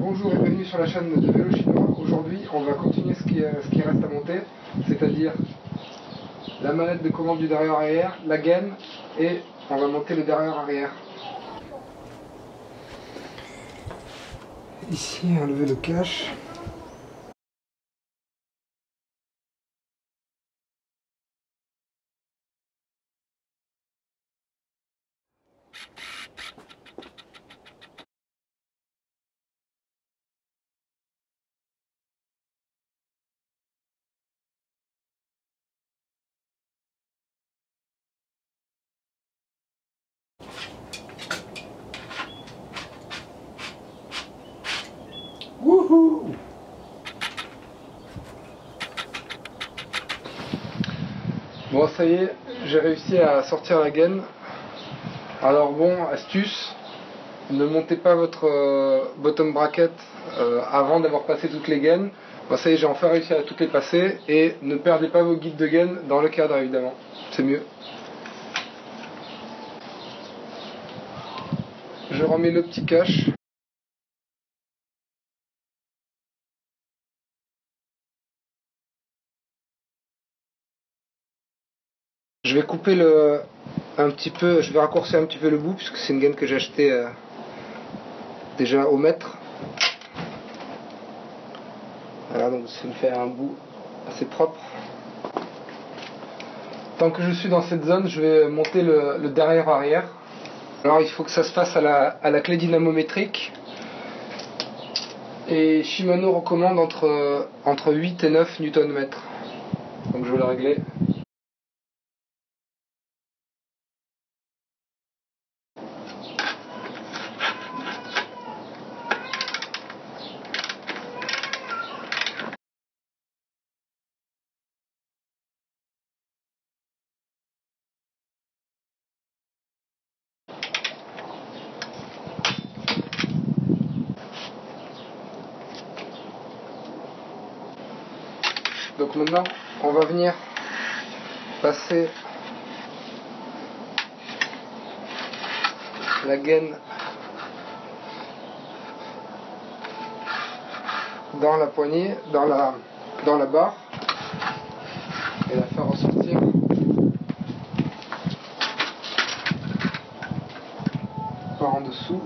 Bonjour et bienvenue sur la chaîne de Vélo Chinois. Aujourd'hui, on va continuer ce qui reste à monter, c'est-à-dire la manette de commande du derrière arrière, la gaine, et on va monter le derrière arrière. Ici, enlever le cache. Wouhou! Bon, ça y est, j'ai réussi à sortir la gaine. Alors bon, astuce, ne montez pas votre bottom bracket avant d'avoir passé toutes les gaines. Bon, ça y est, j'ai enfin réussi à toutes les passer, et ne perdez pas vos guides de gaine dans le cadre, évidemment, c'est mieux. Je remets le petit cache. Je vais couper un petit peu, je vais raccourcir un petit peu le bout puisque c'est une gaine que j'ai achetée déjà au mètre. Voilà, donc ça me fait un bout assez propre. Tant que je suis dans cette zone, je vais monter le derrière arrière. Alors il faut que ça se fasse à la clé dynamométrique. Et Shimano recommande entre 8 et 9 Nm. Donc je vais le régler. Donc maintenant, on va venir passer la gaine dans la poignée, dans la barre, et la faire ressortir par en dessous.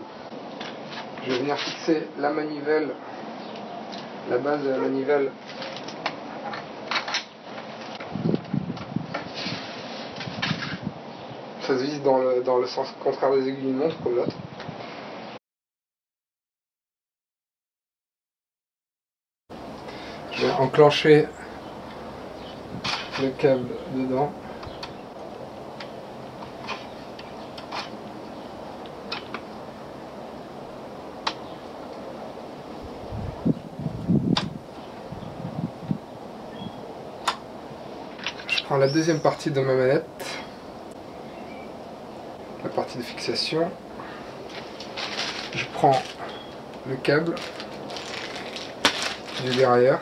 Je vais venir fixer la manivelle, la base de la manivelle ça se vise dans le sens contraire des aiguilles d'une montre comme l'autre. Je vais enclencher le câble dedans. Je prends la deuxième partie de ma manette, la partie de fixation. Je prends le câble du derrière.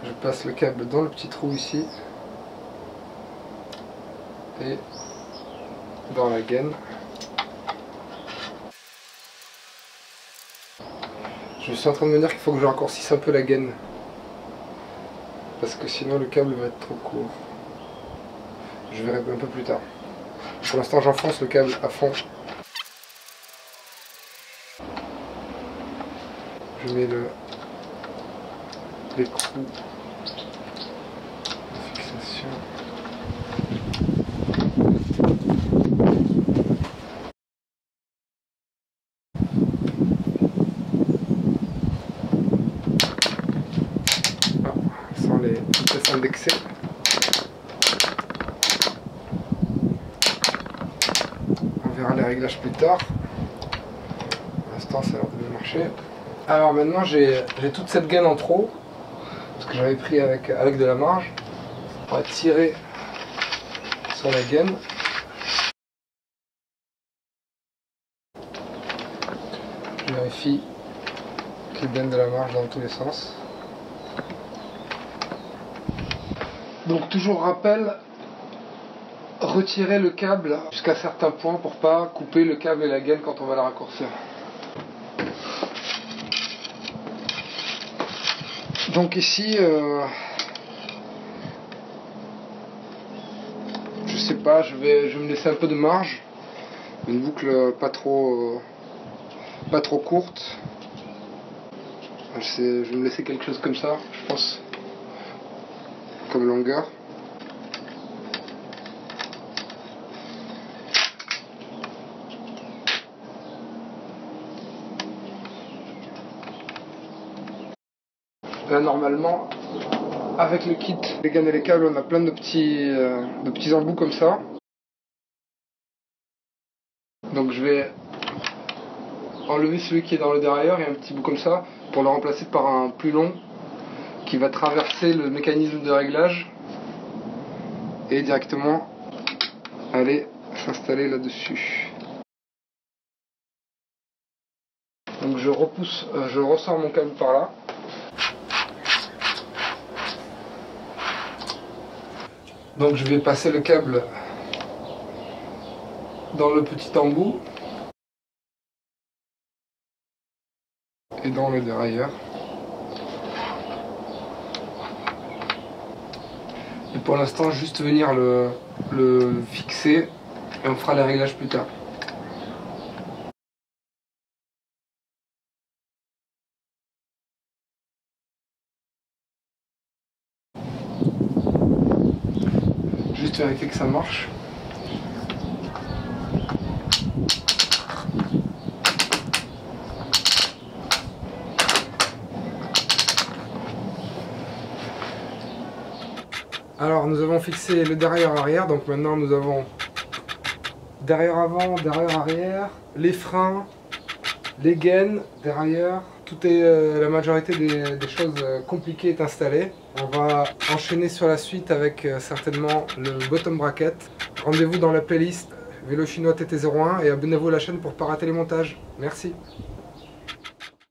Je passe le câble dans le petit trou ici et dans la gaine. Je suis en train de me dire qu'il faut que je raccourcisse un peu la gaine parce que sinon le câble va être trop court. Je verrai un peu plus tard. Pour l'instant, j'enfonce le câble à fond. Je mets l'écrou de fixation. Sans les pièces indexées. On verra les réglages plus tard. Pour l'instant, ça a l'air de bien marcher. Alors maintenant, j'ai toute cette gaine en trop, parce que j'avais pris avec de la marge. On va tirer sur la gaine. Je vérifie qu'il donne de la marge dans tous les sens. Donc toujours rappel, retirer le câble jusqu'à certains points pour pas couper le câble et la gaine quand on va la raccourcir. Donc ici, je sais pas, je vais me laisser un peu de marge, une boucle pas trop courte. Je vais me laisser quelque chose comme ça, je pense, comme longueur. Là normalement, avec le kit, les gaines et les câbles, on a plein de petits embouts comme ça. Donc je vais enlever celui qui est dans le derrière et un petit bout comme ça pour le remplacer par un plus long qui va traverser le mécanisme de réglage et directement aller s'installer là-dessus. Donc je ressors mon câble par là. Donc je vais passer le câble dans le petit embout et dans le dérailleur. Et pour l'instant, juste venir le fixer et on fera les réglages plus tard. Juste vérifier que ça marche. Alors nous avons fixé le derrière arrière, donc maintenant nous avons derrière avant, derrière arrière, les freins, les gaines, derrière, tout est, la majorité des choses compliquées est installée. On va enchaîner sur la suite avec certainement le bottom bracket. Rendez-vous dans la playlist Vélo Chinois TT01 et abonnez-vous à la chaîne pour ne pas rater les montages. Merci.